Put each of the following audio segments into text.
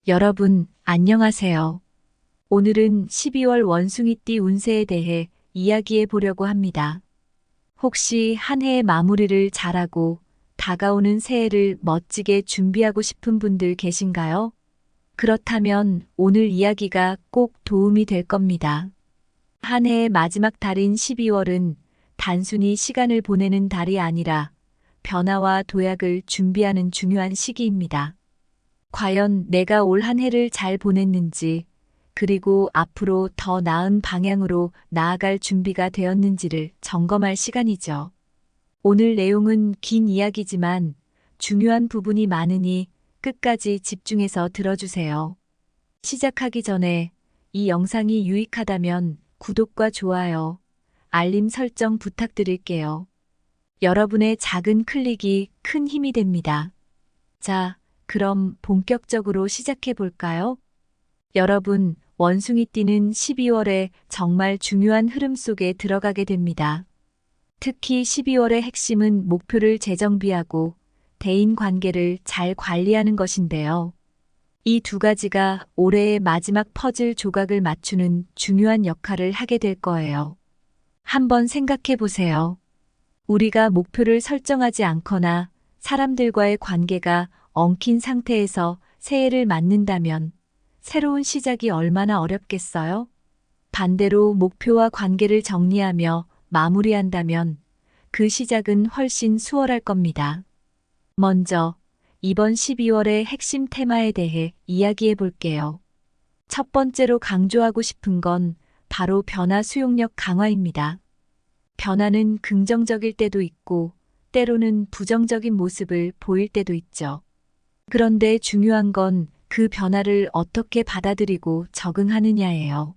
여러분, 안녕하세요. 오늘은 12월 원숭이띠 운세에 대해 이야기해 보려고 합니다. 혹시 한 해의 마무리를 잘하고 다가오는 새해를 멋지게 준비하고 싶은 분들 계신가요? 그렇다면 오늘 이야기가 꼭 도움이 될 겁니다. 한 해의 마지막 달인 12월은 단순히 시간을 보내는 달이 아니라 변화와 도약을 준비하는 중요한 시기입니다. 과연 내가 올 한 해를 잘 보냈는지, 그리고 앞으로 더 나은 방향으로 나아갈 준비가 되었는지를 점검할 시간이죠. 오늘 내용은 긴 이야기지만 중요한 부분이 많으니 끝까지 집중해서 들어주세요. 시작하기 전에 이 영상이 유익하다면 구독과 좋아요, 알림 설정 부탁드릴게요. 여러분의 작은 클릭이 큰 힘이 됩니다. 자, 그럼 본격적으로 시작해 볼까요? 여러분, 원숭이띠는 12월에 정말 중요한 흐름 속에 들어가게 됩니다. 특히 12월의 핵심은 목표를 재정비하고 대인 관계를 잘 관리하는 것인데요. 이 두 가지가 올해의 마지막 퍼즐 조각을 맞추는 중요한 역할을 하게 될 거예요. 한번 생각해 보세요. 우리가 목표를 설정하지 않거나 사람들과의 관계가 엉킨 상태에서 새해를 맞는다면 새로운 시작이 얼마나 어렵겠어요? 반대로 목표와 관계를 정리하며 마무리한다면 그 시작은 훨씬 수월할 겁니다. 먼저 이번 12월의 핵심 테마에 대해 이야기해 볼게요. 첫 번째로 강조하고 싶은 건 바로 변화 수용력 강화입니다. 변화는 긍정적일 때도 있고 때로는 부정적인 모습을 보일 때도 있죠. 그런데 중요한 건 그 변화를 어떻게 받아들이고 적응하느냐예요.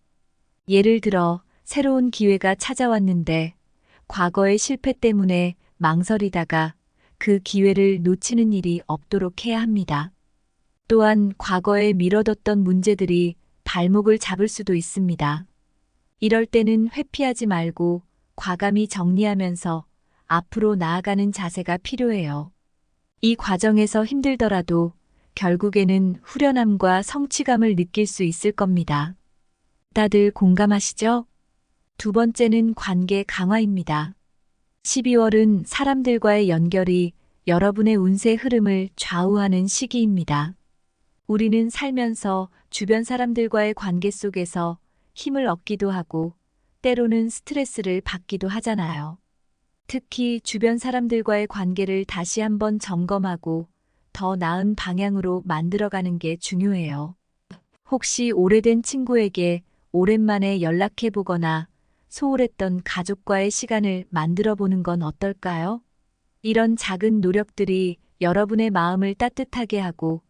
예를 들어 새로운 기회가 찾아왔는데 과거의 실패 때문에 망설이다가 그 기회를 놓치는 일이 없도록 해야 합니다. 또한 과거에 미뤄뒀던 문제들이 발목을 잡을 수도 있습니다. 이럴 때는 회피하지 말고 과감히 정리하면서 앞으로 나아가는 자세가 필요해요. 이 과정에서 힘들더라도 결국에는 후련함과 성취감을 느낄 수 있을 겁니다. 다들 공감하시죠? 두 번째는 관계 강화입니다. 12월은 사람들과의 연결이 여러분의 운세 흐름을 좌우하는 시기입니다. 우리는 살면서 주변 사람들과의 관계 속에서 힘을 얻기도 하고 때로는 스트레스를 받기도 하잖아요. 특히 주변 사람들과의 관계를 다시 한번 점검하고 더 나은 방향으로 만들어가는 게 중요해요. 혹시 오래된 친구에게 오랜만에 연락해 보거나 소홀했던 가족과의 시간을 만들어 보는 건 어떨까요? 이런 작은 노력들이 여러분의 마음을 따뜻하게 하고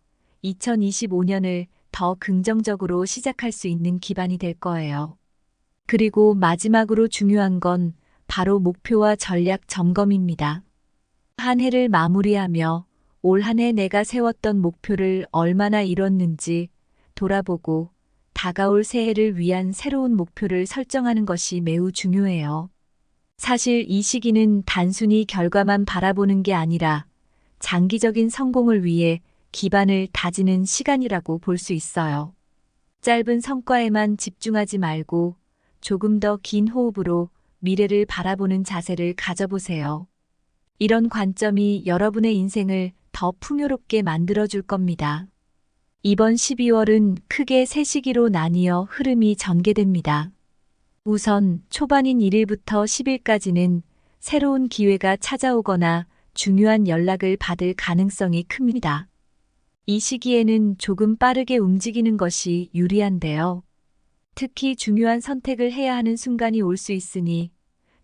2025년을 더 긍정적으로 시작할 수 있는 기반이 될 거예요. 그리고 마지막으로 중요한 건 바로 목표와 전략 점검입니다. 한 해를 마무리하며 올 한 해 내가 세웠던 목표를 얼마나 이뤘는지 돌아보고 다가올 새해를 위한 새로운 목표를 설정하는 것이 매우 중요해요. 사실 이 시기는 단순히 결과만 바라보는 게 아니라 장기적인 성공을 위해 기반을 다지는 시간이라고 볼 수 있어요. 짧은 성과에만 집중하지 말고 조금 더 긴 호흡으로 미래를 바라보는 자세를 가져보세요. 이런 관점이 여러분의 인생을 더 풍요롭게 만들어줄 겁니다. 이번 12월은 크게 세 시기로 나뉘어 흐름이 전개됩니다. 우선 초반인 1일부터 10일까지는 새로운 기회가 찾아오거나 중요한 연락을 받을 가능성이 큽니다. 이 시기에는 조금 빠르게 움직이는 것이 유리한데요. 특히 중요한 선택을 해야 하는 순간이 올 수 있으니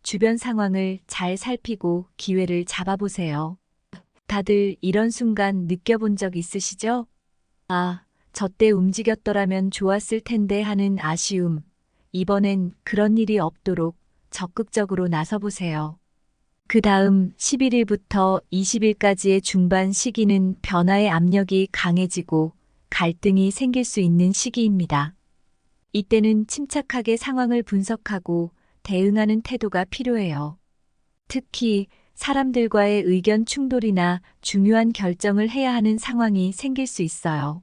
주변 상황을 잘 살피고 기회를 잡아보세요. 다들 이런 순간 느껴본 적 있으시죠? 아, 저때 움직였더라면 좋았을 텐데 하는 아쉬움. 이번엔 그런 일이 없도록 적극적으로 나서보세요. 그 다음 11일부터 20일까지의 중반 시기는 변화의 압력이 강해지고 갈등이 생길 수 있는 시기입니다. 이때는 침착하게 상황을 분석하고 대응하는 태도가 필요해요. 특히 사람들과의 의견 충돌이나 중요한 결정을 해야 하는 상황이 생길 수 있어요.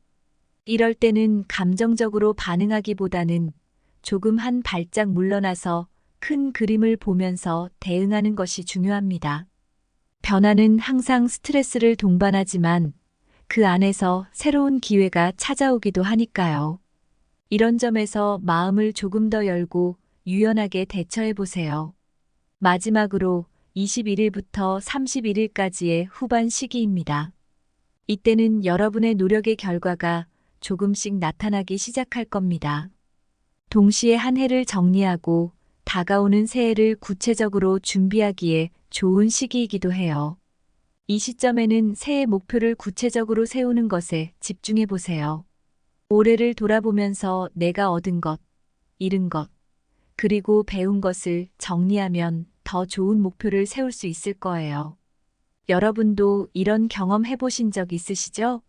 이럴 때는 감정적으로 반응하기보다는 조금 한 발짝 물러나서 큰 그림을 보면서 대응하는 것이 중요합니다. 변화는 항상 스트레스를 동반하지만 그 안에서 새로운 기회가 찾아오기도 하니까요. 이런 점에서 마음을 조금 더 열고 유연하게 대처해 보세요. 마지막으로 21일부터 31일까지의 후반 시기입니다. 이때는 여러분의 노력의 결과가 조금씩 나타나기 시작할 겁니다. 동시에 한 해를 정리하고 다가오는 새해를 구체적으로 준비하기에 좋은 시기이기도 해요. 이 시점에는 새해 목표를 구체적으로 세우는 것에 집중해 보세요. 올해를 돌아보면서 내가 얻은 것, 잃은 것, 그리고 배운 것을 정리하면 더 좋은 목표를 세울 수 있을 거예요. 여러분도 이런 경험 해보신 적 있으시죠?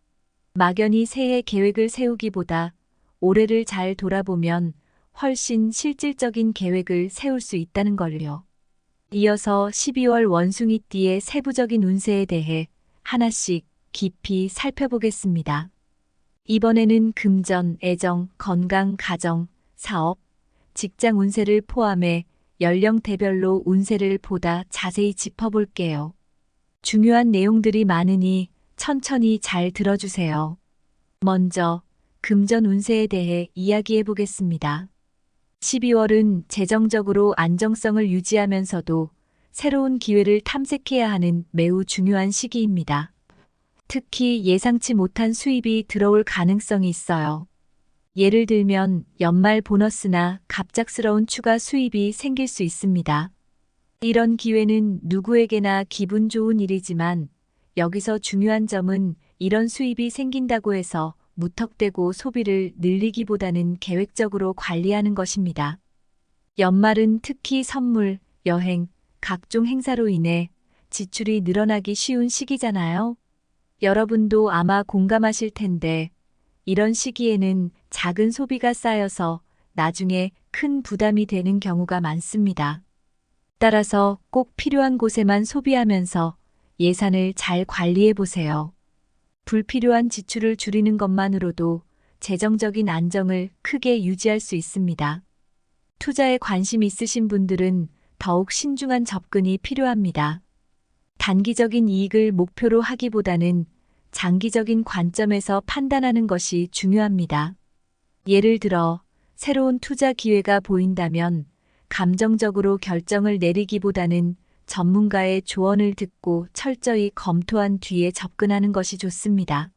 막연히 새해 계획을 세우기보다 올해를 잘 돌아보면 훨씬 실질적인 계획을 세울 수 있다는 걸요. 이어서 12월 원숭이띠의 세부적인 운세에 대해 하나씩 깊이 살펴보겠습니다. 이번에는 금전, 애정, 건강, 가정, 사업, 직장 운세를 포함해 연령대별로 운세를 보다 자세히 짚어볼게요. 중요한 내용들이 많으니 천천히 잘 들어주세요. 먼저 금전 운세에 대해 이야기해 보겠습니다. 12월은 재정적으로 안정성을 유지하면서도 새로운 기회를 탐색해야 하는 매우 중요한 시기입니다. 특히 예상치 못한 수입이 들어올 가능성이 있어요. 예를 들면 연말 보너스나 갑작스러운 추가 수입이 생길 수 있습니다. 이런 기회는 누구에게나 기분 좋은 일이지만 여기서 중요한 점은 이런 수입이 생긴다고 해서 무턱대고 소비를 늘리기보다는 계획적으로 관리하는 것입니다. 연말은 특히 선물, 여행, 각종 행사로 인해 지출이 늘어나기 쉬운 시기잖아요. 여러분도 아마 공감하실 텐데 이런 시기에는 작은 소비가 쌓여서 나중에 큰 부담이 되는 경우가 많습니다. 따라서 꼭 필요한 곳에만 소비하면서 예산을 잘 관리해 보세요. 불필요한 지출을 줄이는 것만으로도 재정적인 안정을 크게 유지할 수 있습니다. 투자에 관심 있으신 분들은 더욱 신중한 접근이 필요합니다. 단기적인 이익을 목표로 하기보다는 장기적인 관점에서 판단하는 것이 중요합니다. 예를 들어 새로운 투자 기회가 보인다면 감정적으로 결정을 내리기보다는 전문가의 조언을 듣고 철저히 검토한 뒤에 접근하는 것이 좋습니다.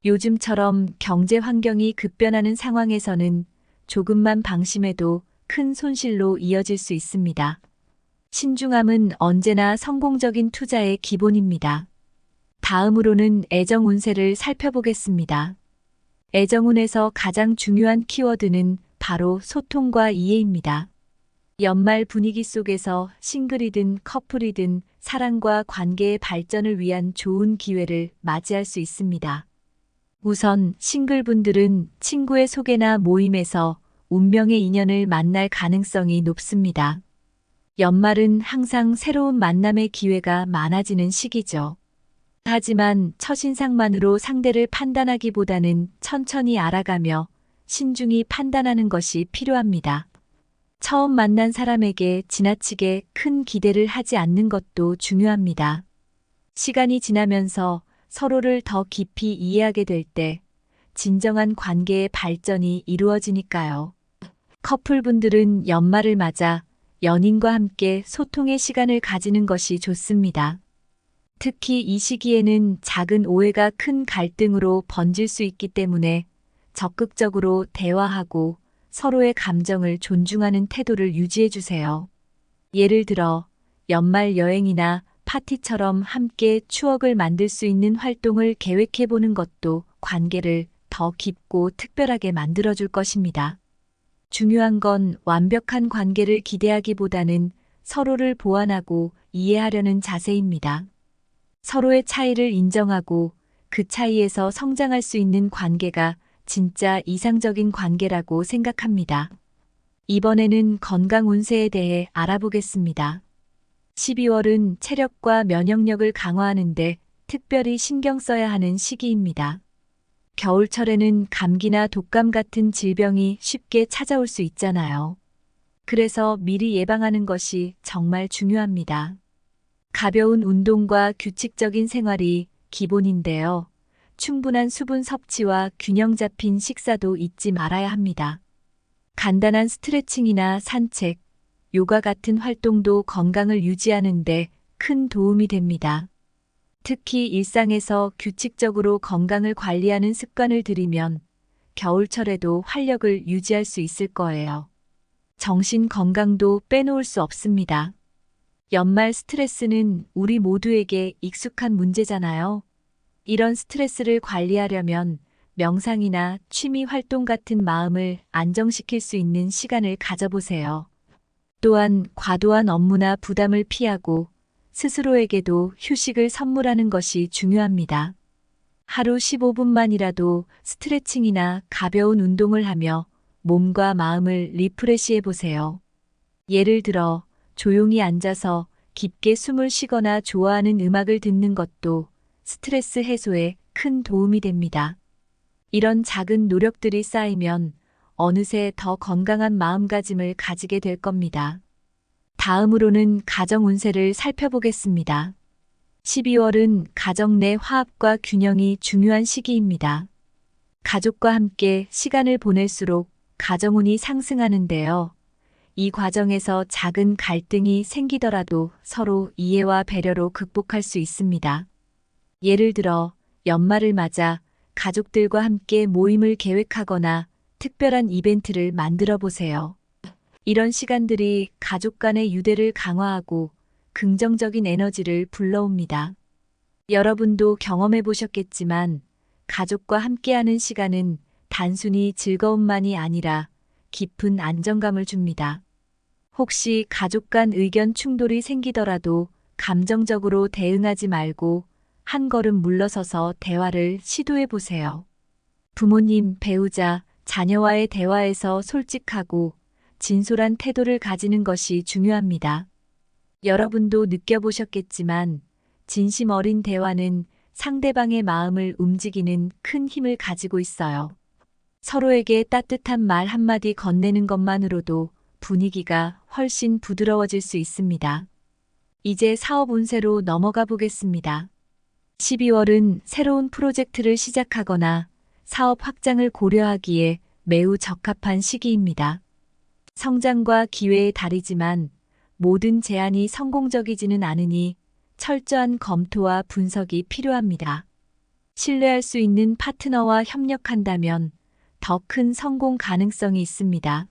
요즘처럼 경제 환경이 급변하는 상황에서는 조금만 방심해도 큰 손실로 이어질 수 있습니다. 신중함은 언제나 성공적인 투자의 기본입니다. 다음으로는 애정 운세를 살펴보겠습니다. 애정운에서 가장 중요한 키워드는 바로 소통과 이해입니다. 연말 분위기 속에서 싱글이든 커플이든 사랑과 관계의 발전을 위한 좋은 기회를 맞이할 수 있습니다. 우선 싱글분들은 친구의 소개나 모임에서 운명의 인연을 만날 가능성이 높습니다. 연말은 항상 새로운 만남의 기회가 많아지는 시기죠. 하지만 첫인상만으로 상대를 판단하기보다는 천천히 알아가며 신중히 판단하는 것이 필요합니다. 처음 만난 사람에게 지나치게 큰 기대를 하지 않는 것도 중요합니다. 시간이 지나면서 서로를 더 깊이 이해하게 될 때 진정한 관계의 발전이 이루어지니까요. 커플분들은 연말을 맞아 연인과 함께 소통의 시간을 가지는 것이 좋습니다. 특히 이 시기에는 작은 오해가 큰 갈등으로 번질 수 있기 때문에 적극적으로 대화하고 서로의 감정을 존중하는 태도를 유지해 주세요. 예를 들어 연말 여행이나 파티처럼 함께 추억을 만들 수 있는 활동을 계획해 보는 것도 관계를 더 깊고 특별하게 만들어 줄 것입니다. 중요한 건 완벽한 관계를 기대하기보다는 서로를 보완하고 이해하려는 자세입니다. 서로의 차이를 인정하고 그 차이에서 성장할 수 있는 관계가 진짜 이상적인 관계라고 생각합니다. 이번에는 건강 운세에 대해 알아보겠습니다. 12월은 체력과 면역력을 강화하는데 특별히 신경 써야 하는 시기입니다. 겨울철에는 감기나 독감 같은 질병이 쉽게 찾아올 수 있잖아요. 그래서 미리 예방하는 것이 정말 중요합니다. 가벼운 운동과 규칙적인 생활이 기본인데요. 충분한 수분 섭취와 균형 잡힌 식사도 잊지 말아야 합니다. 간단한 스트레칭이나 산책, 요가 같은 활동도 건강을 유지하는 데 큰 도움이 됩니다. 특히 일상에서 규칙적으로 건강을 관리하는 습관을 들이면 겨울철에도 활력을 유지할 수 있을 거예요. 정신 건강도 빼놓을 수 없습니다. 연말 스트레스는 우리 모두에게 익숙한 문제잖아요. 이런 스트레스를 관리하려면 명상이나 취미 활동 같은 마음을 안정시킬 수 있는 시간을 가져보세요. 또한 과도한 업무나 부담을 피하고 스스로에게도 휴식을 선물하는 것이 중요합니다. 하루 15분만이라도 스트레칭이나 가벼운 운동을 하며 몸과 마음을 리프레시해 보세요. 예를 들어 조용히 앉아서 깊게 숨을 쉬거나 좋아하는 음악을 듣는 것도 스트레스 해소에 큰 도움이 됩니다. 이런 작은 노력들이 쌓이면 어느새 더 건강한 마음가짐을 가지게 될 겁니다. 다음으로는 가정 운세를 살펴보겠습니다. 12월은 가정 내 화합과 균형이 중요한 시기입니다. 가족과 함께 시간을 보낼수록 가정운이 상승하는데요. 이 과정에서 작은 갈등이 생기더라도 서로 이해와 배려로 극복할 수 있습니다. 예를 들어 연말을 맞아 가족들과 함께 모임을 계획하거나 특별한 이벤트를 만들어 보세요. 이런 시간들이 가족 간의 유대를 강화하고 긍정적인 에너지를 불러옵니다. 여러분도 경험해 보셨겠지만 가족과 함께하는 시간은 단순히 즐거움만이 아니라 깊은 안정감을 줍니다. 혹시 가족 간 의견 충돌이 생기더라도 감정적으로 대응하지 말고 한 걸음 물러서서 대화를 시도해 보세요. 부모님, 배우자, 자녀와의 대화에서 솔직하고 진솔한 태도를 가지는 것이 중요합니다. 여러분도 느껴보셨겠지만 진심 어린 대화는 상대방의 마음을 움직이는 큰 힘을 가지고 있어요. 서로에게 따뜻한 말 한마디 건네는 것만으로도 분위기가 훨씬 부드러워질 수 있습니다. 이제 사업 운세로 넘어가 보겠습니다. 12월은 새로운 프로젝트를 시작하거나 사업 확장을 고려하기에 매우 적합한 시기입니다. 성장과 기회의 달이지만 모든 제안이 성공적이지는 않으니 철저한 검토와 분석이 필요합니다. 신뢰할 수 있는 파트너와 협력한다면 더 큰 성공 가능성이 있습니다.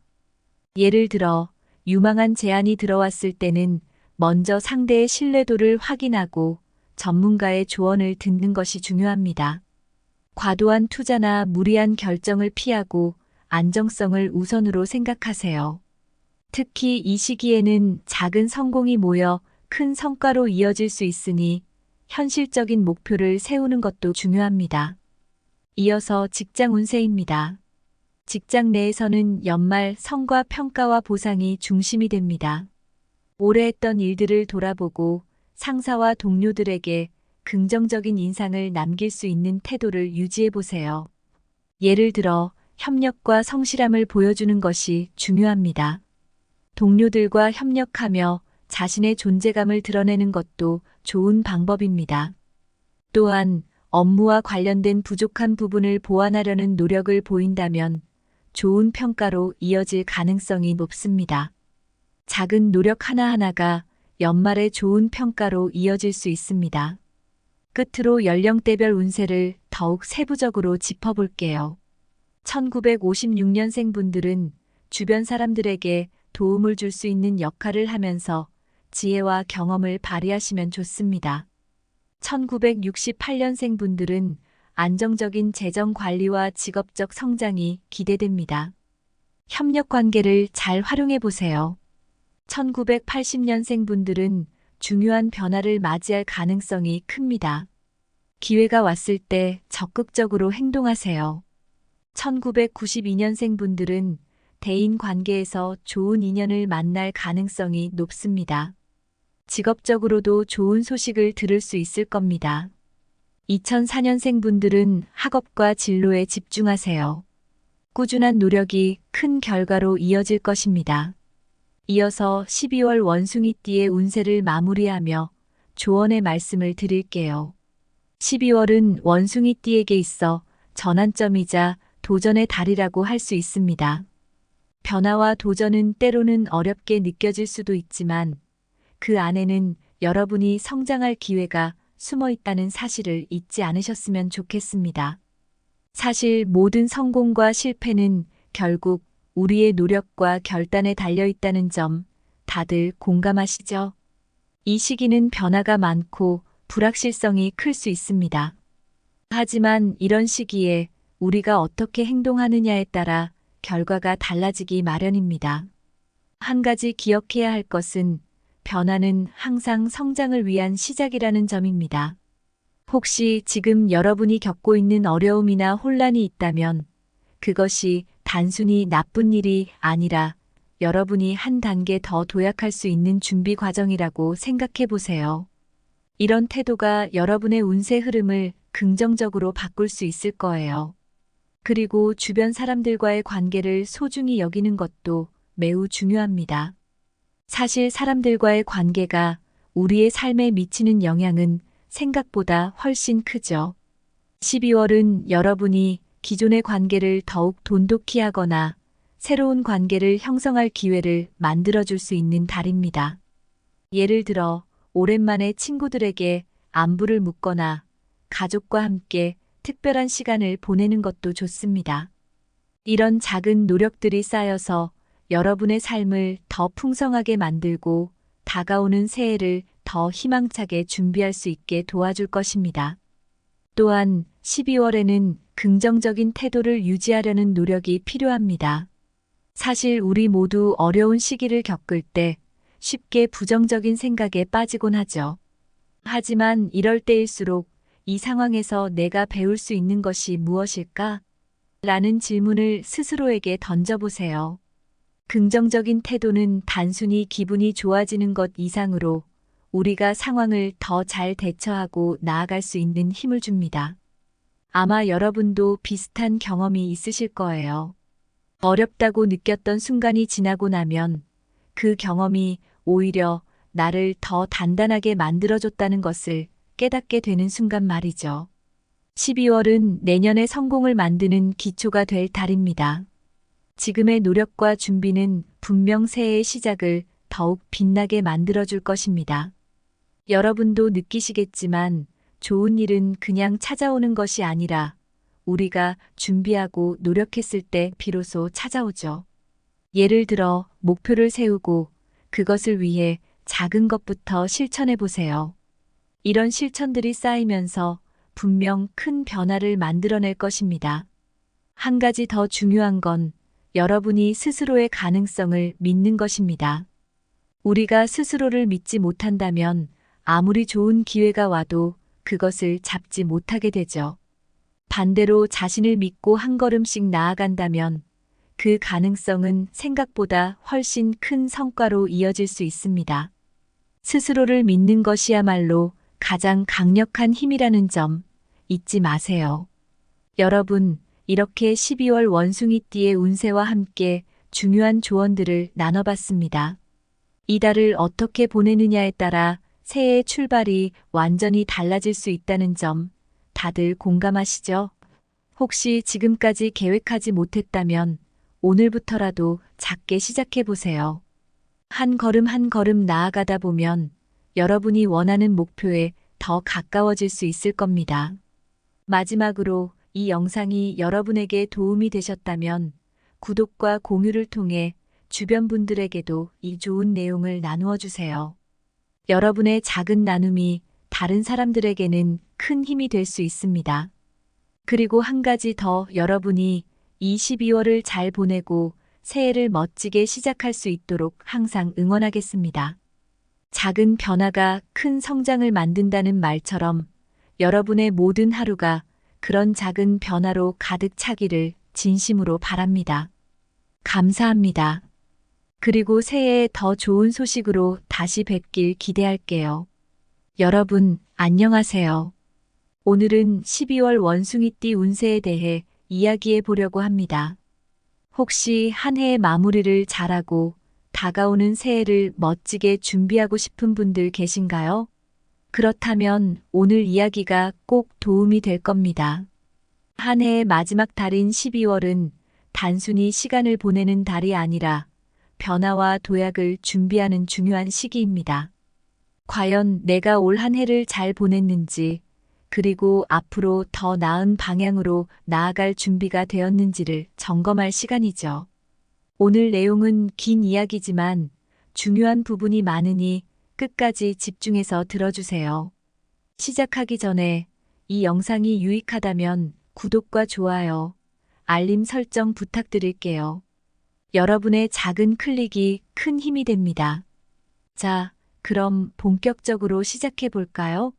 예를 들어 유망한 제안이 들어왔을 때는 먼저 상대의 신뢰도를 확인하고 전문가의 조언을 듣는 것이 중요합니다. 과도한 투자나 무리한 결정을 피하고 안정성을 우선으로 생각하세요. 특히 이 시기에는 작은 성공이 모여 큰 성과로 이어질 수 있으니 현실적인 목표를 세우는 것도 중요합니다. 이어서 직장 운세입니다. 직장 내에서는 연말 성과 평가와 보상이 중심이 됩니다. 오래 했던 일들을 돌아보고 상사와 동료들에게 긍정적인 인상을 남길 수 있는 태도를 유지해 보세요. 예를 들어 협력과 성실함을 보여주는 것이 중요합니다. 동료들과 협력하며 자신의 존재감을 드러내는 것도 좋은 방법입니다. 또한 업무와 관련된 부족한 부분을 보완하려는 노력을 보인다면 좋은 평가로 이어질 가능성이 높습니다. 작은 노력 하나하나가 연말에 좋은 평가로 이어질 수 있습니다. 끝으로 연령대별 운세를 더욱 세부적으로 짚어볼게요. 1956년생 분들은 주변 사람들에게 도움을 줄 수 있는 역할을 하면서 지혜와 경험을 발휘하시면 좋습니다. 1968년생 분들은 안정적인 재정 관리와 직업적 성장이 기대됩니다. 협력 관계를 잘 활용해 보세요. 1980년생 분들은 중요한 변화를 맞이할 가능성이 큽니다. 기회가 왔을 때 적극적으로 행동하세요. 1992년생 분들은 대인 관계에서 좋은 인연을 만날 가능성이 높습니다. 직업적으로도 좋은 소식을 들을 수 있을 겁니다. 2004년생 분들은 학업과 진로에 집중하세요. 꾸준한 노력이 큰 결과로 이어질 것입니다. 이어서 12월 원숭이띠의 운세를 마무리하며 조언의 말씀을 드릴게요. 12월은 원숭이띠에게 있어 전환점이자 도전의 달이라고 할 수 있습니다. 변화와 도전은 때로는 어렵게 느껴질 수도 있지만 그 안에는 여러분이 성장할 기회가 숨어 있다는 사실을 잊지 않으셨으면 좋겠습니다. 사실 모든 성공과 실패는 결국 우리의 노력과 결단에 달려 있다는 점 다들 공감하시죠? 이 시기는 변화가 많고 불확실성이 클 수 있습니다. 하지만 이런 시기에 우리가 어떻게 행동하느냐에 따라 결과가 달라지기 마련입니다. 한 가지 기억해야 할 것은 변화는 항상 성장을 위한 시작이라는 점입니다. 혹시 지금 여러분이 겪고 있는 어려움이나 혼란이 있다면 그것이 단순히 나쁜 일이 아니라 여러분이 한 단계 더 도약할 수 있는 준비 과정이라고 생각해 보세요. 이런 태도가 여러분의 운세 흐름을 긍정적으로 바꿀 수 있을 거예요. 그리고 주변 사람들과의 관계를 소중히 여기는 것도 매우 중요합니다. 사실 사람들과의 관계가 우리의 삶에 미치는 영향은 생각보다 훨씬 크죠. 12월은 여러분이 기존의 관계를 더욱 돈독히 하거나 새로운 관계를 형성할 기회를 만들어줄 수 있는 달입니다. 예를 들어 오랜만에 친구들에게 안부를 묻거나 가족과 함께 특별한 시간을 보내는 것도 좋습니다. 이런 작은 노력들이 쌓여서 여러분의 삶을 더 풍성하게 만들고 다가오는 새해를 더 희망차게 준비할 수 있게 도와줄 것입니다. 또한 12월에는 긍정적인 태도를 유지하려는 노력이 필요합니다. 사실 우리 모두 어려운 시기를 겪을 때 쉽게 부정적인 생각에 빠지곤 하죠. 하지만 이럴 때일수록 이 상황에서 내가 배울 수 있는 것이 무엇일까? 라는 질문을 스스로에게 던져보세요. 긍정적인 태도는 단순히 기분이 좋아지는 것 이상으로 우리가 상황을 더 잘 대처하고 나아갈 수 있는 힘을 줍니다. 아마 여러분도 비슷한 경험이 있으실 거예요. 어렵다고 느꼈던 순간이 지나고 나면 그 경험이 오히려 나를 더 단단하게 만들어줬다는 것을 깨닫게 되는 순간 말이죠. 12월은 내년의 성공을 만드는 기초가 될 달입니다. 지금의 노력과 준비는 분명 새해의 시작을 더욱 빛나게 만들어줄 것입니다. 여러분도 느끼시겠지만 좋은 일은 그냥 찾아오는 것이 아니라 우리가 준비하고 노력했을 때 비로소 찾아오죠. 예를 들어 목표를 세우고 그것을 위해 작은 것부터 실천해 보세요. 이런 실천들이 쌓이면서 분명 큰 변화를 만들어낼 것입니다. 한 가지 더 중요한 건 여러분이 스스로의 가능성을 믿는 것입니다. 우리가 스스로를 믿지 못한다면 아무리 좋은 기회가 와도 그것을 잡지 못하게 되죠. 반대로 자신을 믿고 한 걸음씩 나아간다면 그 가능성은 생각보다 훨씬 큰 성과로 이어질 수 있습니다. 스스로를 믿는 것이야말로 가장 강력한 힘이라는 점 잊지 마세요. 여러분, 이렇게 12월 원숭이띠의 운세와 함께 중요한 조언들을 나눠봤습니다. 이 달을 어떻게 보내느냐에 따라 새해의 출발이 완전히 달라질 수 있다는 점 다들 공감하시죠? 혹시 지금까지 계획하지 못했다면 오늘부터라도 작게 시작해 보세요. 한 걸음 한 걸음 나아가다 보면 여러분이 원하는 목표에 더 가까워질 수 있을 겁니다. 마지막으로 이 영상이 여러분에게 도움이 되셨다면 구독과 공유를 통해 주변 분들에게도 이 좋은 내용을 나누어 주세요. 여러분의 작은 나눔이 다른 사람들에게는 큰 힘이 될 수 있습니다. 그리고 한 가지 더, 여러분이 이 12월을 잘 보내고 새해를 멋지게 시작할 수 있도록 항상 응원하겠습니다. 작은 변화가 큰 성장을 만든다는 말처럼 여러분의 모든 하루가 그런 작은 변화로 가득 차기를 진심으로 바랍니다. 감사합니다. 그리고 새해에 더 좋은 소식으로 다시 뵙길 기대할게요. 여러분, 안녕하세요. 오늘은 12월 원숭이띠 운세에 대해 이야기해 보려고 합니다. 혹시 한 해의 마무리를 잘하고 다가오는 새해를 멋지게 준비하고 싶은 분들 계신가요? 그렇다면 오늘 이야기가 꼭 도움이 될 겁니다. 한 해의 마지막 달인 12월은 단순히 시간을 보내는 달이 아니라 변화와 도약을 준비하는 중요한 시기입니다. 과연 내가 올 한 해를 잘 보냈는지, 그리고 앞으로 더 나은 방향으로 나아갈 준비가 되었는지를 점검할 시간이죠. 오늘 내용은 긴 이야기지만 중요한 부분이 많으니 끝까지 집중해서 들어주세요. 시작하기 전에 이 영상이 유익하다면 구독과 좋아요, 알림 설정 부탁드릴게요. 여러분의 작은 클릭이 큰 힘이 됩니다. 자, 그럼 본격적으로 시작해 볼까요?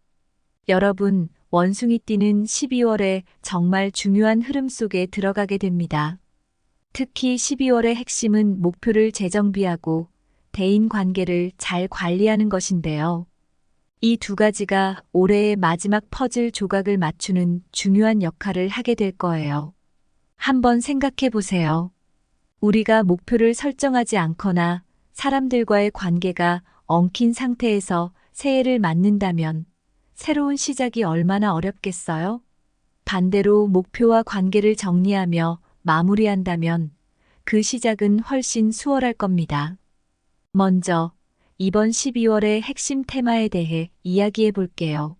여러분, 원숭이띠는 12월에 정말 중요한 흐름 속에 들어가게 됩니다. 특히 12월의 핵심은 목표를 재정비하고 대인 관계를 잘 관리하는 것인데요. 이 두 가지가 올해의 마지막 퍼즐 조각을 맞추는 중요한 역할을 하게 될 거예요. 한번 생각해 보세요. 우리가 목표를 설정하지 않거나 사람들과의 관계가 엉킨 상태에서 새해를 맞는다면 새로운 시작이 얼마나 어렵겠어요? 반대로 목표와 관계를 정리하며 마무리한다면 그 시작은 훨씬 수월할 겁니다. 먼저 이번 12월의 핵심 테마에 대해 이야기해 볼게요.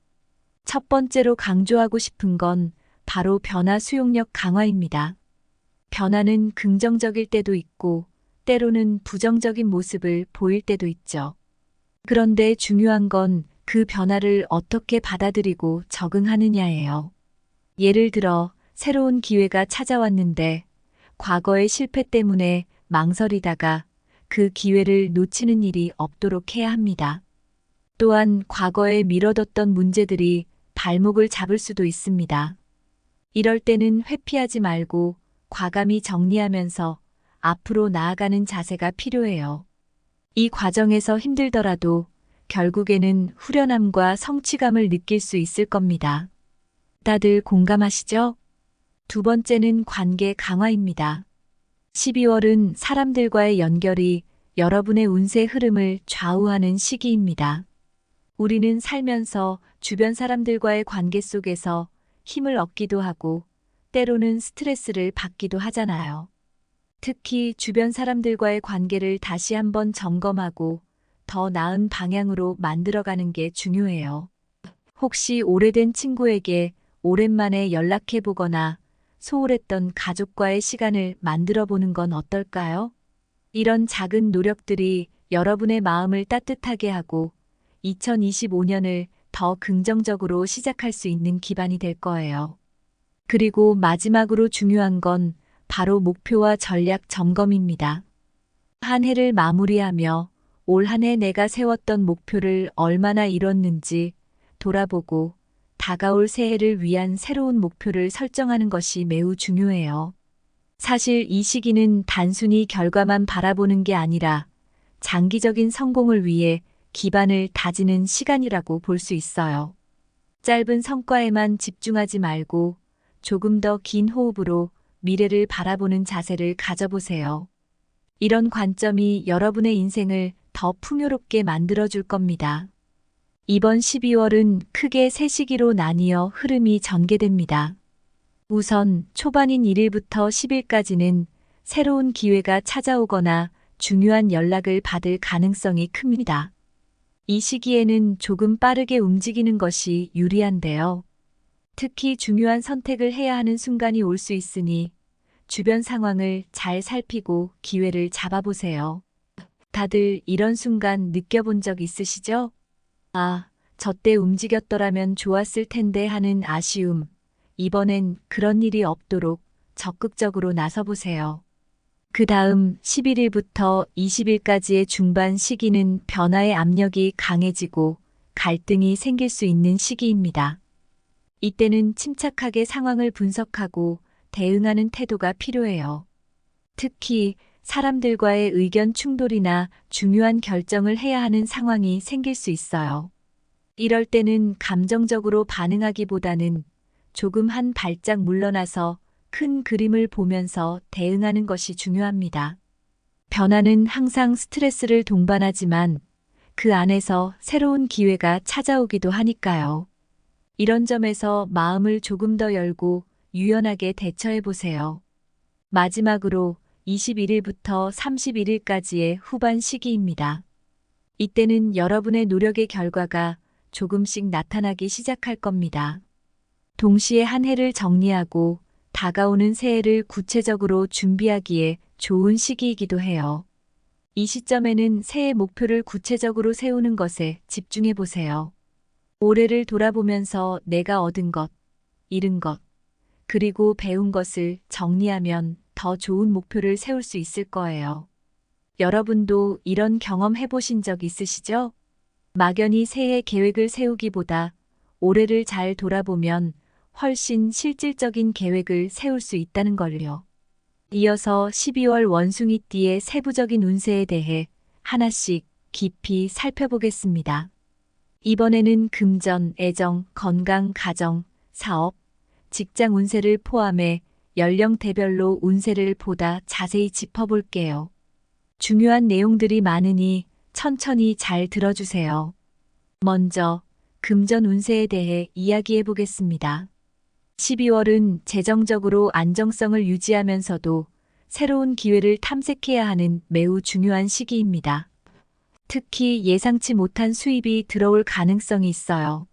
첫 번째로 강조하고 싶은 건 바로 변화 수용력 강화입니다. 변화는 긍정적일 때도 있고 때로는 부정적인 모습을 보일 때도 있죠. 그런데 중요한 건 그 변화를 어떻게 받아들이고 적응하느냐예요. 예를 들어 새로운 기회가 찾아왔는데 과거의 실패 때문에 망설이다가 그 기회를 놓치는 일이 없도록 해야 합니다. 또한 과거에 미뤄뒀던 문제들이 발목을 잡을 수도 있습니다. 이럴 때는 회피하지 말고 과감히 정리하면서 앞으로 나아가는 자세가 필요해요. 이 과정에서 힘들더라도 결국에는 후련함과 성취감을 느낄 수 있을 겁니다. 다들 공감하시죠? 두 번째는 관계 강화입니다. 12월은 사람들과의 연결이 여러분의 운세 흐름을 좌우하는 시기입니다. 우리는 살면서 주변 사람들과의 관계 속에서 힘을 얻기도 하고 때로는 스트레스를 받기도 하잖아요. 특히 주변 사람들과의 관계를 다시 한번 점검하고 더 나은 방향으로 만들어가는 게 중요해요. 혹시 오래된 친구에게 오랜만에 연락해 보거나 소홀했던 가족과의 시간을 만들어 보는 건 어떨까요? 이런 작은 노력들이 여러분의 마음을 따뜻하게 하고 2025년을 더 긍정적으로 시작할 수 있는 기반이 될 거예요. 그리고 마지막으로 중요한 건 바로 목표와 전략 점검입니다. 한 해를 마무리하며 올 한 해 내가 세웠던 목표를 얼마나 이뤘는지 돌아보고 다가올 새해를 위한 새로운 목표를 설정하는 것이 매우 중요해요. 사실 이 시기는 단순히 결과만 바라보는 게 아니라 장기적인 성공을 위해 기반을 다지는 시간이라고 볼 수 있어요. 짧은 성과에만 집중하지 말고 조금 더 긴 호흡으로 미래를 바라보는 자세를 가져보세요. 이런 관점이 여러분의 인생을 더 풍요롭게 만들어줄 겁니다. 이번 12월은 크게 세 시기로 나뉘어 흐름이 전개됩니다. 우선 초반인 1일부터 10일까지는 새로운 기회가 찾아오거나 중요한 연락을 받을 가능성이 큽니다. 이 시기에는 조금 빠르게 움직이는 것이 유리한데요. 특히 중요한 선택을 해야 하는 순간이 올 수 있으니 주변 상황을 잘 살피고 기회를 잡아보세요. 다들 이런 순간 느껴본 적 있으시죠? 아, 저때 움직였더라면 좋았을 텐데 하는 아쉬움. 이번엔 그런 일이 없도록 적극적으로 나서보세요. 그 다음 11일부터 20일까지의 중반 시기는 변화의 압력이 강해지고 갈등이 생길 수 있는 시기입니다. 이때는 침착하게 상황을 분석하고 대응하는 태도가 필요해요. 특히 사람들과의 의견 충돌이나 중요한 결정을 해야 하는 상황이 생길 수 있어요. 이럴 때는 감정적으로 반응하기보다는 조금 한 발짝 물러나서 큰 그림을 보면서 대응하는 것이 중요합니다. 변화는 항상 스트레스를 동반하지만 그 안에서 새로운 기회가 찾아오기도 하니까요. 이런 점에서 마음을 조금 더 열고 유연하게 대처해 보세요. 마지막으로 21일부터 31일까지의 후반 시기입니다. 이때는 여러분의 노력의 결과가 조금씩 나타나기 시작할 겁니다. 동시에 한 해를 정리하고 다가오는 새해를 구체적으로 준비하기에 좋은 시기이기도 해요. 이 시점에는 새해 목표를 구체적으로 세우는 것에 집중해 보세요. 올해를 돌아보면서 내가 얻은 것, 잃은 것, 그리고 배운 것을 정리하면 더 좋은 목표를 세울 수 있을 거예요. 여러분도 이런 경험 해보신 적 있으시죠? 막연히 새해 계획을 세우기보다 올해를 잘 돌아보면 훨씬 실질적인 계획을 세울 수 있다는 걸요. 이어서 12월 원숭이띠의 세부적인 운세에 대해 하나씩 깊이 살펴보겠습니다. 이번에는 금전, 애정, 건강, 가정, 사업, 직장 운세를 포함해 연령대별로 운세를 보다 자세히 짚어볼게요. 중요한 내용들이 많으니 천천히 잘 들어주세요. 먼저 금전 운세에 대해 이야기해 보겠습니다. 12월은 재정적으로 안정성을 유지하면서도 새로운 기회를 탐색해야 하는 매우 중요한 시기입니다. 특히 예상치 못한 수입이 들어올 가능성이 있어요.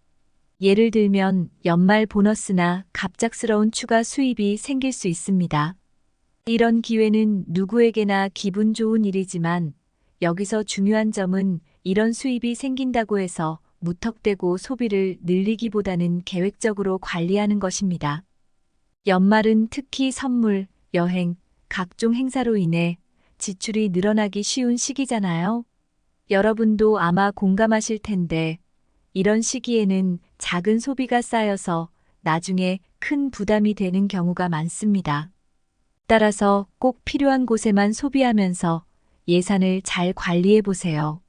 예를 들면 연말 보너스나 갑작스러운 추가 수입이 생길 수 있습니다. 이런 기회는 누구에게나 기분 좋은 일이지만 여기서 중요한 점은 이런 수입이 생긴다고 해서 무턱대고 소비를 늘리기보다는 계획적으로 관리하는 것입니다. 연말은 특히 선물, 여행, 각종 행사로 인해 지출이 늘어나기 쉬운 시기잖아요. 여러분도 아마 공감하실 텐데 이런 시기에는 작은 소비가 쌓여서 나중에 큰 부담이 되는 경우가 많습니다. 따라서 꼭 필요한 곳에만 소비하면서 예산을 잘 관리해 보세요.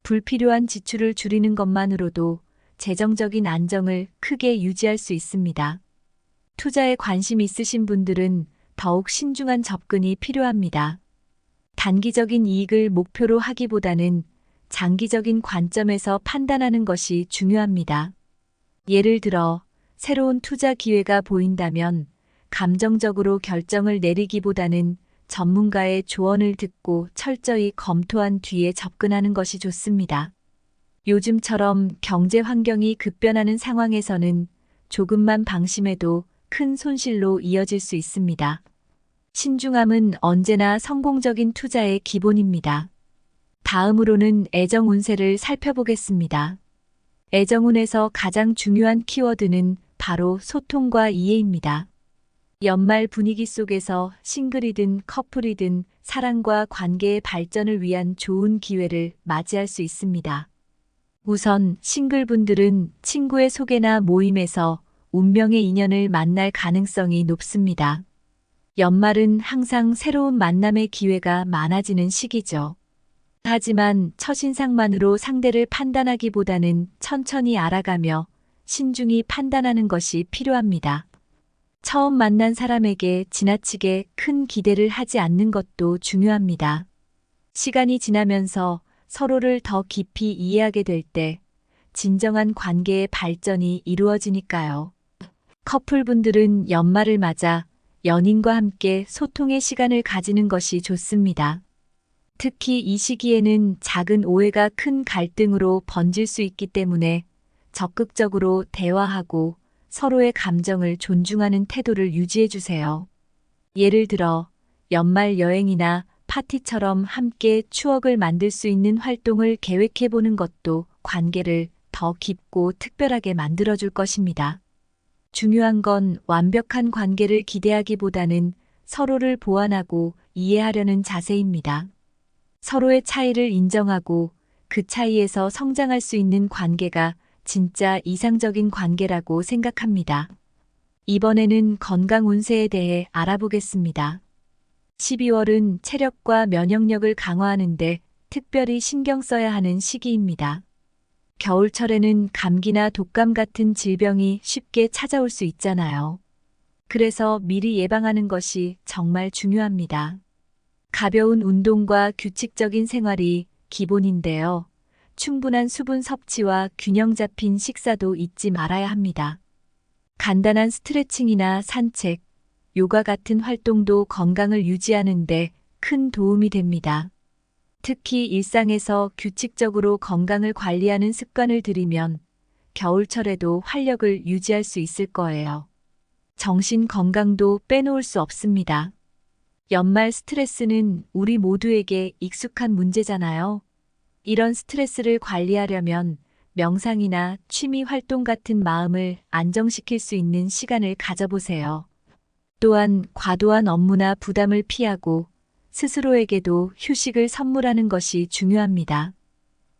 불필요한 지출을 줄이는 것만으로도 재정적인 안정을 크게 유지할 수 있습니다. 투자에 관심 있으신 분들은 더욱 신중한 접근이 필요합니다. 단기적인 이익을 목표로 하기보다는 장기적인 관점에서 판단하는 것이 중요합니다. 예를 들어 새로운 투자 기회가 보인다면 감정적으로 결정을 내리기보다는 전문가의 조언을 듣고 철저히 검토한 뒤에 접근하는 것이 좋습니다. 요즘처럼 경제 환경이 급변하는 상황에서는 조금만 방심해도 큰 손실로 이어질 수 있습니다. 신중함은 언제나 성공적인 투자의 기본입니다. 다음으로는 애정 운세를 살펴보겠습니다. 애정운에서 가장 중요한 키워드는 바로 소통과 이해입니다. 연말 분위기 속에서 싱글이든 커플이든 사랑과 관계의 발전을 위한 좋은 기회를 맞이할 수 있습니다. 우선 싱글분들은 친구의 소개나 모임에서 운명의 인연을 만날 가능성이 높습니다. 연말은 항상 새로운 만남의 기회가 많아지는 시기죠. 하지만 첫인상만으로 상대를 판단하기보다는 천천히 알아가며 신중히 판단하는 것이 필요합니다. 처음 만난 사람에게 지나치게 큰 기대를 하지 않는 것도 중요합니다. 시간이 지나면서 서로를 더 깊이 이해하게 될 때 진정한 관계의 발전이 이루어지니까요. 커플분들은 연말을 맞아 연인과 함께 소통의 시간을 가지는 것이 좋습니다. 특히 이 시기에는 작은 오해가 큰 갈등으로 번질 수 있기 때문에 적극적으로 대화하고 서로의 감정을 존중하는 태도를 유지해 주세요. 예를 들어 연말 여행이나 파티처럼 함께 추억을 만들 수 있는 활동을 계획해 보는 것도 관계를 더 깊고 특별하게 만들어 줄 것입니다. 중요한 건 완벽한 관계를 기대하기보다는 서로를 보완하고 이해하려는 자세입니다. 서로의 차이를 인정하고 그 차이에서 성장할 수 있는 관계가 진짜 이상적인 관계라고 생각합니다. 이번에는 건강 운세에 대해 알아보겠습니다. 12월은 체력과 면역력을 강화하는데 특별히 신경 써야 하는 시기입니다. 겨울철에는 감기나 독감 같은 질병이 쉽게 찾아올 수 있잖아요. 그래서 미리 예방하는 것이 정말 중요합니다. 가벼운 운동과 규칙적인 생활이 기본인데요. 충분한 수분 섭취와 균형 잡힌 식사도 잊지 말아야 합니다. 간단한 스트레칭이나 산책, 요가 같은 활동도 건강을 유지하는 데 큰 도움이 됩니다. 특히 일상에서 규칙적으로 건강을 관리하는 습관을 들이면 겨울철에도 활력을 유지할 수 있을 거예요. 정신 건강도 빼놓을 수 없습니다. 연말 스트레스는 우리 모두에게 익숙한 문제잖아요. 이런 스트레스를 관리하려면 명상이나 취미 활동 같은 마음을 안정시킬 수 있는 시간을 가져보세요. 또한 과도한 업무나 부담을 피하고 스스로에게도 휴식을 선물하는 것이 중요합니다.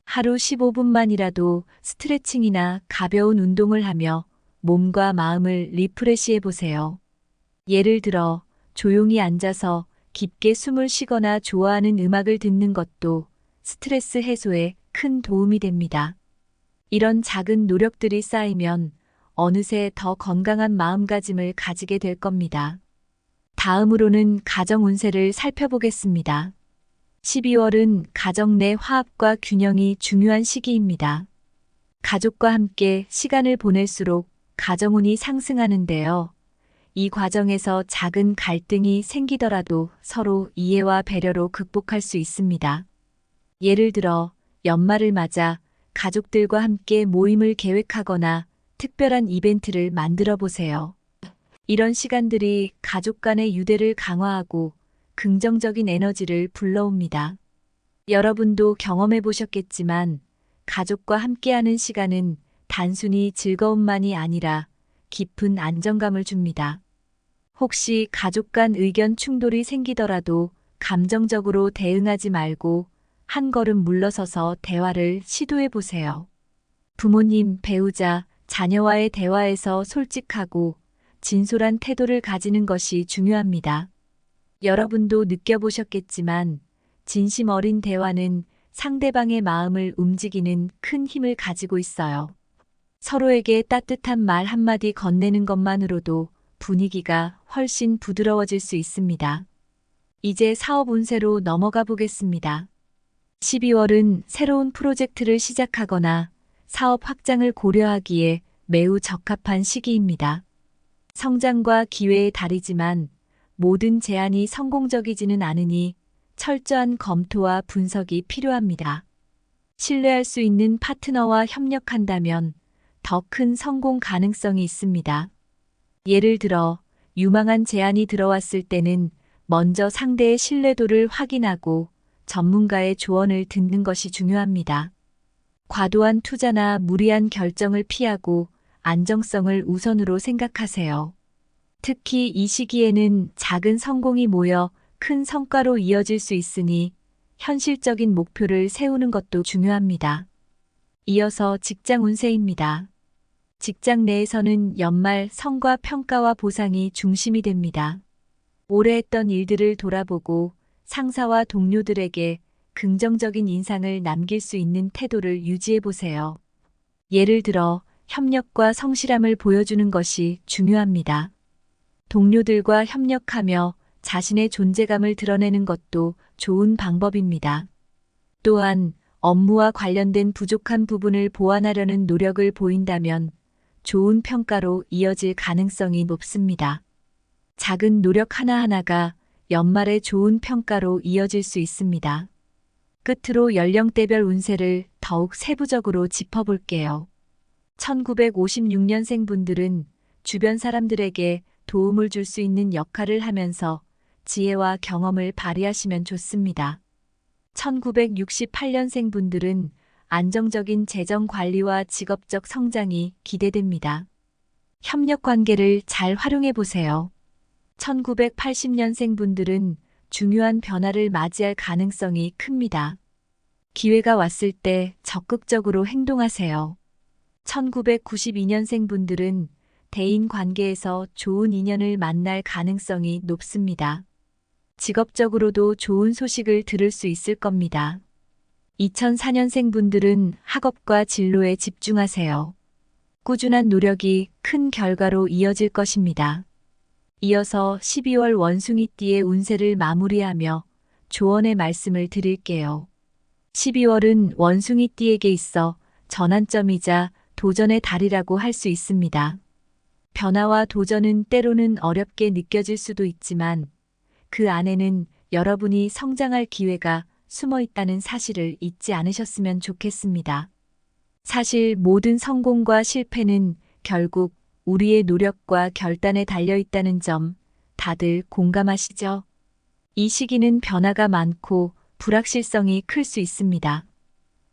하루 15분만이라도 스트레칭이나 가벼운 운동을 하며 몸과 마음을 리프레시해 보세요. 예를 들어 조용히 앉아서 깊게 숨을 쉬거나 좋아하는 음악을 듣는 것도 스트레스 해소에 큰 도움이 됩니다. 이런 작은 노력들이 쌓이면 어느새 더 건강한 마음가짐을 가지게 될 겁니다. 다음으로는 가정 운세를 살펴보겠습니다. 12월은 가정 내 화합과 균형이 중요한 시기입니다. 가족과 함께 시간을 보낼수록 가정운이 상승하는데요. 이 과정에서 작은 갈등이 생기더라도 서로 이해와 배려로 극복할 수 있습니다. 예를 들어 연말을 맞아 가족들과 함께 모임을 계획하거나 특별한 이벤트를 만들어 보세요. 이런 시간들이 가족 간의 유대를 강화하고 긍정적인 에너지를 불러옵니다. 여러분도 경험해 보셨겠지만 가족과 함께하는 시간은 단순히 즐거움만이 아니라 깊은 안정감을 줍니다. 혹시 가족 간 의견 충돌이 생기더라도 감정적으로 대응하지 말고 한 걸음 물러서서 대화를 시도해 보세요. 부모님, 배우자, 자녀와의 대화에서 솔직하고 진솔한 태도를 가지는 것이 중요합니다. 여러분도 느껴보셨겠지만 진심 어린 대화는 상대방의 마음을 움직이는 큰 힘을 가지고 있어요. 서로에게 따뜻한 말 한마디 건네는 것만으로도 분위기가 훨씬 부드러워질 수 있습니다. 이제 사업 운세로 넘어가 보겠습니다. 12월은 새로운 프로젝트를 시작하거나 사업 확장을 고려하기에 매우 적합한 시기입니다. 성장과 기회의 달이지만 모든 제안이 성공적이지는 않으니 철저한 검토와 분석이 필요합니다. 신뢰할 수 있는 파트너와 협력한다면 더 큰 성공 가능성이 있습니다. 예를 들어 유망한 제안이 들어왔을 때는 먼저 상대의 신뢰도를 확인하고 전문가의 조언을 듣는 것이 중요합니다. 과도한 투자나 무리한 결정을 피하고 안정성을 우선으로 생각하세요. 특히 이 시기에는 작은 성공이 모여 큰 성과로 이어질 수 있으니 현실적인 목표를 세우는 것도 중요합니다. 이어서 직장 운세입니다. 직장 내에서는 연말 성과 평가와 보상이 중심이 됩니다. 오래 했던 일들을 돌아보고 상사와 동료들에게 긍정적인 인상을 남길 수 있는 태도를 유지해 보세요. 예를 들어 협력과 성실함을 보여주는 것이 중요합니다. 동료들과 협력하며 자신의 존재감을 드러내는 것도 좋은 방법입니다. 또한 업무와 관련된 부족한 부분을 보완하려는 노력을 보인다면 좋은 평가로 이어질 가능성이 높습니다. 작은 노력 하나하나가 연말에 좋은 평가로 이어질 수 있습니다. 끝으로 연령대별 운세를 더욱 세부적으로 짚어볼게요. 1956년생 분들은 주변 사람들에게 도움을 줄 수 있는 역할을 하면서 지혜와 경험을 발휘하시면 좋습니다. 1968년생 분들은 안정적인 재정 관리와 직업적 성장이 기대됩니다. 협력 관계를 잘 활용해 보세요. 1980년생 분들은 중요한 변화를 맞이할 가능성이 큽니다. 기회가 왔을 때 적극적으로 행동하세요. 1992년생 분들은 대인 관계에서 좋은 인연을 만날 가능성이 높습니다. 직업적으로도 좋은 소식을 들을 수 있을 겁니다. 2004년생 분들은 학업과 진로에 집중하세요. 꾸준한 노력이 큰 결과로 이어질 것입니다. 이어서 12월 원숭이띠의 운세를 마무리하며 조언의 말씀을 드릴게요. 12월은 원숭이띠에게 있어 전환점이자 도전의 달이라고 할 수 있습니다. 변화와 도전은 때로는 어렵게 느껴질 수도 있지만 그 안에는 여러분이 성장할 기회가 숨어 있다는 사실을 잊지 않으셨으면 좋겠습니다. 사실 모든 성공과 실패는 결국 우리의 노력과 결단에 달려 있다는 점 다들 공감하시죠? 이 시기는 변화가 많고 불확실성이 클 수 있습니다.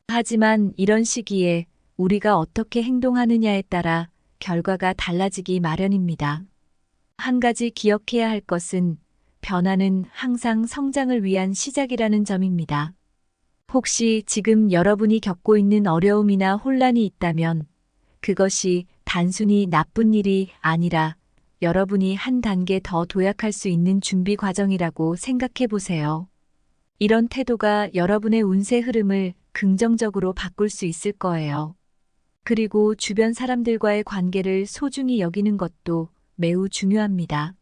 하지만 이런 시기에 우리가 어떻게 행동하느냐에 따라 결과가 달라지기 마련입니다. 한 가지 기억해야 할 것은 변화는 항상 성장을 위한 시작이라는 점입니다. 혹시 지금 여러분이 겪고 있는 어려움이나 혼란이 있다면 그것이 단순히 나쁜 일이 아니라 여러분이 한 단계 더 도약할 수 있는 준비 과정이라고 생각해 보세요. 이런 태도가 여러분의 운세 흐름을 긍정적으로 바꿀 수 있을 거예요. 그리고 주변 사람들과의 관계를 소중히 여기는 것도 매우 중요합니다.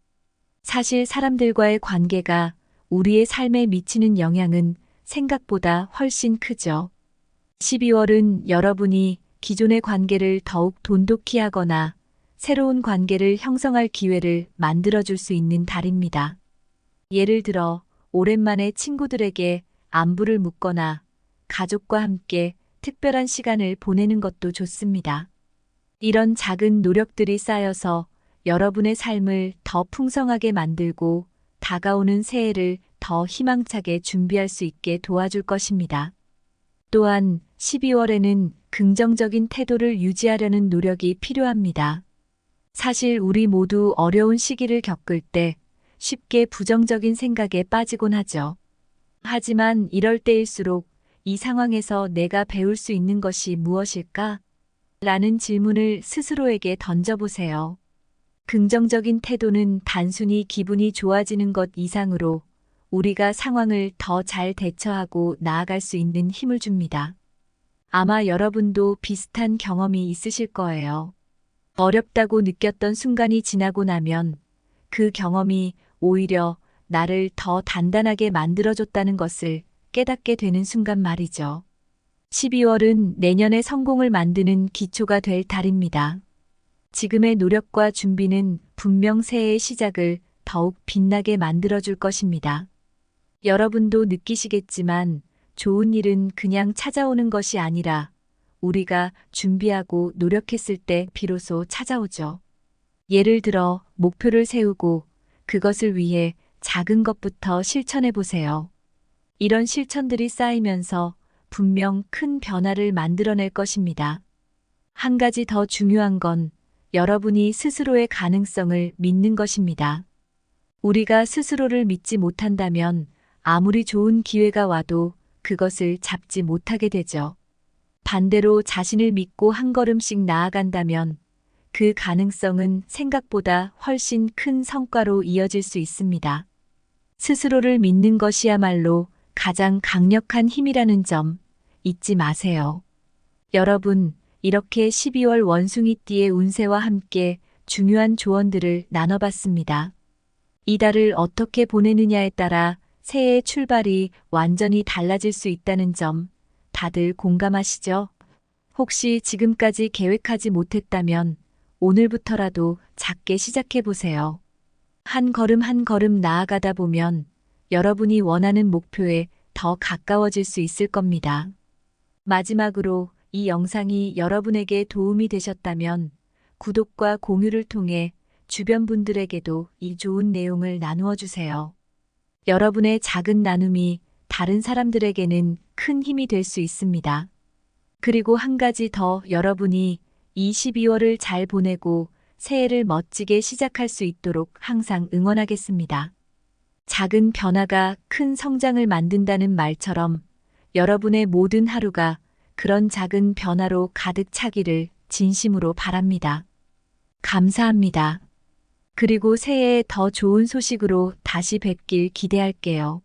사실 사람들과의 관계가 우리의 삶에 미치는 영향은 생각보다 훨씬 크죠. 12월은 여러분이 기존의 관계를 더욱 돈독히 하거나 새로운 관계를 형성할 기회를 만들어줄 수 있는 달입니다. 예를 들어 오랜만에 친구들에게 안부를 묻거나 가족과 함께 특별한 시간을 보내는 것도 좋습니다. 이런 작은 노력들이 쌓여서 여러분의 삶을 더 풍성하게 만들고 다가오는 새해를 더 희망차게 준비할 수 있게 도와줄 것입니다. 또한 12월에는 긍정적인 태도를 유지하려는 노력이 필요합니다. 사실 우리 모두 어려운 시기를 겪을 때 쉽게 부정적인 생각에 빠지곤 하죠. 하지만 이럴 때일수록 이 상황에서 내가 배울 수 있는 것이 무엇일까? 라는 질문을 스스로에게 던져보세요. 긍정적인 태도는 단순히 기분이 좋아지는 것 이상으로 우리가 상황을 더 잘 대처하고 나아갈 수 있는 힘을 줍니다. 아마 여러분도 비슷한 경험이 있으실 거예요. 어렵다고 느꼈던 순간이 지나고 나면 그 경험이 오히려 나를 더 단단하게 만들어줬다는 것을 깨닫게 되는 순간 말이죠. 12월은 내년의 성공을 만드는 기초가 될 달입니다. 지금의 노력과 준비는 분명 새해의 시작을 더욱 빛나게 만들어줄 것입니다. 여러분도 느끼시겠지만 좋은 일은 그냥 찾아오는 것이 아니라 우리가 준비하고 노력했을 때 비로소 찾아오죠. 예를 들어 목표를 세우고 그것을 위해 작은 것부터 실천해 보세요. 이런 실천들이 쌓이면서 분명 큰 변화를 만들어낼 것입니다. 한 가지 더 중요한 건 여러분이 스스로의 가능성을 믿는 것입니다. 우리가 스스로를 믿지 못한다면 아무리 좋은 기회가 와도 그것을 잡지 못하게 되죠. 반대로 자신을 믿고 한 걸음씩 나아간다면 그 가능성은 생각보다 훨씬 큰 성과로 이어질 수 있습니다. 스스로를 믿는 것이야말로 가장 강력한 힘이라는 점 잊지 마세요. 여러분, 이렇게 12월 원숭이띠의 운세와 함께 중요한 조언들을 나눠봤습니다. 이 달을 어떻게 보내느냐에 따라 새해의 출발이 완전히 달라질 수 있다는 점 다들 공감하시죠? 혹시 지금까지 계획하지 못했다면 오늘부터라도 작게 시작해 보세요. 한 걸음 한 걸음 나아가다 보면 여러분이 원하는 목표에 더 가까워질 수 있을 겁니다. 마지막으로 이 영상이 여러분에게 도움이 되셨다면 구독과 공유를 통해 주변 분들에게도 이 좋은 내용을 나누어 주세요. 여러분의 작은 나눔이 다른 사람들에게는 큰 힘이 될 수 있습니다. 그리고 한 가지 더, 여러분이 이 12월을 잘 보내고 새해를 멋지게 시작할 수 있도록 항상 응원하겠습니다. 작은 변화가 큰 성장을 만든다는 말처럼 여러분의 모든 하루가 그런 작은 변화로 가득 차기를 진심으로 바랍니다. 감사합니다. 그리고 새해에 더 좋은 소식으로 다시 뵙길 기대할게요.